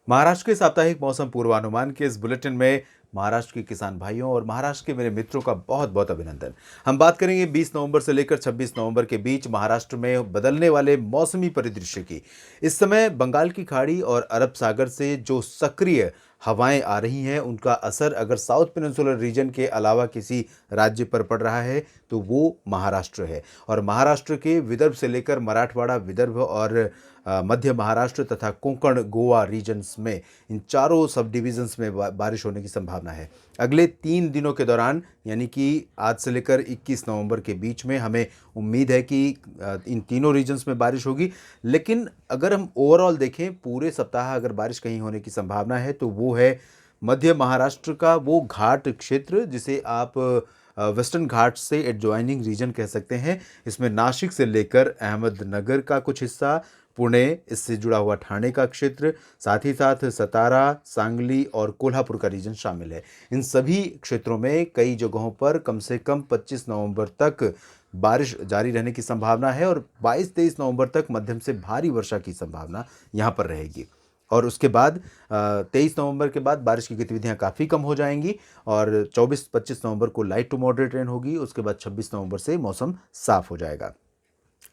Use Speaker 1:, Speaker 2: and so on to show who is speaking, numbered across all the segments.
Speaker 1: महाराष्ट्र के साप्ताहिक मौसम पूर्वानुमान के इस बुलेटिन में महाराष्ट्र के किसान भाइयों और महाराष्ट्र के मेरे मित्रों का बहुत बहुत अभिनंदन। हम बात करेंगे 20 नवंबर से लेकर 26 नवंबर के बीच महाराष्ट्र में बदलने वाले मौसमी परिदृश्य की। इस समय बंगाल की खाड़ी और अरब सागर से जो सक्रिय हवाएं आ रही हैं, उनका असर अगर साउथ पेनिनसुलर रीजन के अलावा किसी राज्य पर पड़ रहा है तो वो महाराष्ट्र है। और महाराष्ट्र के विदर्भ से लेकर मराठवाड़ा, विदर्भ और मध्य महाराष्ट्र तथा कोंकण गोवा रीजन्स में इन चारों सब डिविजन्स में बारिश होने की संभावना है। अगले 3 दिनों के दौरान, यानी कि आज से लेकर 21 नवंबर के बीच में हमें उम्मीद है कि इन तीनों रीजन्स में बारिश होगी। लेकिन अगर हम ओवरऑल देखें, पूरे सप्ताह अगर बारिश कहीं होने की संभावना है तो वो है मध्य महाराष्ट्र का वो घाट क्षेत्र जिसे आप वेस्टर्न घाट से एडजॉइनिंग रीजन कह सकते हैं। इसमें नासिक से लेकर अहमदनगर का कुछ हिस्सा, पुणे, इससे जुड़ा हुआ ठाणे का क्षेत्र, साथ ही साथ सतारा, सांगली और कोल्हापुर का रीजन शामिल है। इन सभी क्षेत्रों में कई जगहों पर कम से कम 25 नवंबर तक बारिश जारी रहने की संभावना है और 22-23 नवंबर तक मध्यम से भारी वर्षा की संभावना यहाँ पर रहेगी। और उसके बाद 23 नवंबर के बाद बारिश की गतिविधियां काफ़ी कम हो जाएंगी और 24-25 नवंबर को लाइट टू मॉडरेट रेन होगी। उसके बाद 26 नवंबर से मौसम साफ हो जाएगा।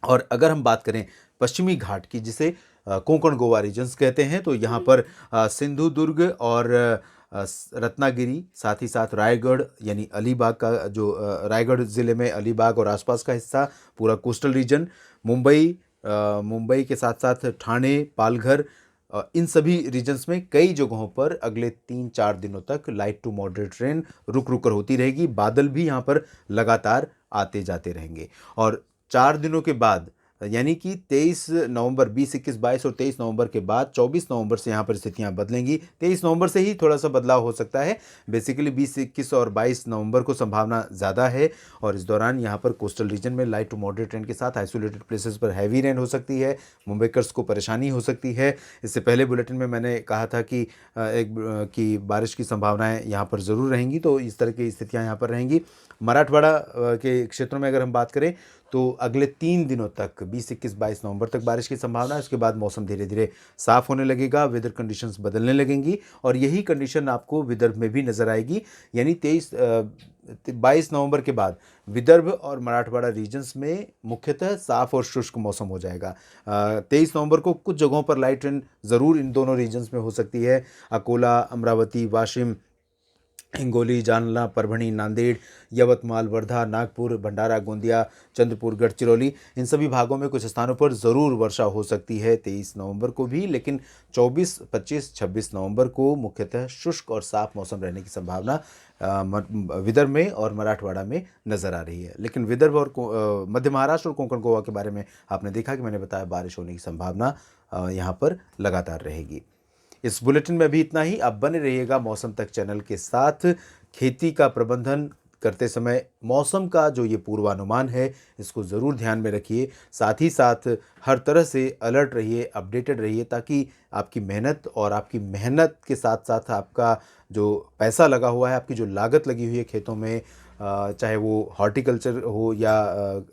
Speaker 1: और अगर हम बात करें पश्चिमी घाट की, जिसे कोंकण गोवा रीजन्स कहते हैं, तो यहाँ पर सिंधुदुर्ग और रत्नागिरी, साथ ही साथ रायगढ़ यानी अलीबाग का जो रायगढ़ ज़िले में अलीबाग और आसपास का हिस्सा, पूरा कोस्टल रीजन, मुंबई के साथ साथ ठाणे, पालघर, इन सभी रीजन्स में कई जगहों पर अगले 3-4 दिनों तक लाइट टू मॉडरेट रेन रुक रुक कर होती रहेगी। बादल भी यहाँ पर लगातार आते जाते रहेंगे। और 4 दिनों के बाद, यानी कि 23 नवंबर, 20, 21, 22 और 23 नवंबर के बाद 24 नवंबर से यहाँ पर स्थितियाँ बदलेंगी। 23 नवंबर से ही थोड़ा सा बदलाव हो सकता है। बेसिकली 20, 21 और 22 नवंबर को संभावना ज़्यादा है और इस दौरान यहाँ पर कोस्टल रीजन में लाइट टू मॉडरेट रेन के साथ आइसोलेटेड प्लेसेस पर हैवी रेन हो सकती है। मुंबईकर्स को परेशानी हो सकती है। इससे पहले बुलेटिन में मैंने कहा था कि बारिश की संभावनाएं यहाँ पर ज़रूर रहेंगी, तो इस तरह की स्थितियाँ यहाँ पर रहेंगी। मराठवाड़ा के क्षेत्रों में अगर हम बात करें तो अगले 3 दिनों तक 20, 21, 22 नवंबर तक बारिश की संभावना है। उसके बाद मौसम धीरे धीरे साफ होने लगेगा, वेदर कंडीशंस बदलने लगेंगी और यही कंडीशन आपको विदर्भ में भी नजर आएगी। यानी 22 नवंबर के बाद विदर्भ और मराठवाड़ा रीजन्स में मुख्यतः साफ और शुष्क मौसम हो जाएगा। 23 नवंबर को कुछ जगहों पर लाइट रेन ज़रूर इन दोनों रीजन्स में हो सकती है। अकोला, अमरावती, वाशिम, हिंगोली, जालना, परभणी, नांदेड़, यवतमाल, वर्धा, नागपुर, भंडारा, गोंदिया, चंद्रपुर, गढ़चिरौली, इन सभी भागों में कुछ स्थानों पर ज़रूर वर्षा हो सकती है 23 नवंबर को भी। लेकिन 24, 25, 26 नवंबर को मुख्यतः शुष्क और साफ मौसम रहने की संभावना विदर्भ में और मराठवाड़ा में नज़र आ रही है। लेकिन विदर्भ और मध्य महाराष्ट्र और कोंकण गोवा के बारे में आपने देखा कि मैंने बताया बारिश होने की संभावना यहाँ पर लगातार रहेगी। इस बुलेटिन में भी इतना ही। आप बने रहिएगा मौसम तक चैनल के साथ। खेती का प्रबंधन करते समय मौसम का जो ये पूर्वानुमान है, इसको ज़रूर ध्यान में रखिए। साथ ही साथ हर तरह से अलर्ट रहिए, अपडेटेड रहिए, ताकि आपकी मेहनत के साथ साथ आपका जो पैसा लगा हुआ है, आपकी जो लागत लगी हुई है खेतों में, चाहे वो हॉर्टिकल्चर हो या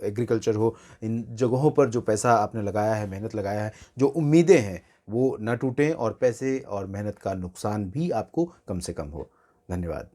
Speaker 1: एग्रीकल्चर हो, इन जगहों पर जो पैसा आपने लगाया है, मेहनत लगाया है, जो उम्मीदें हैं वो न टूटें और पैसे और मेहनत का नुकसान भी आपको कम से कम हो। धन्यवाद।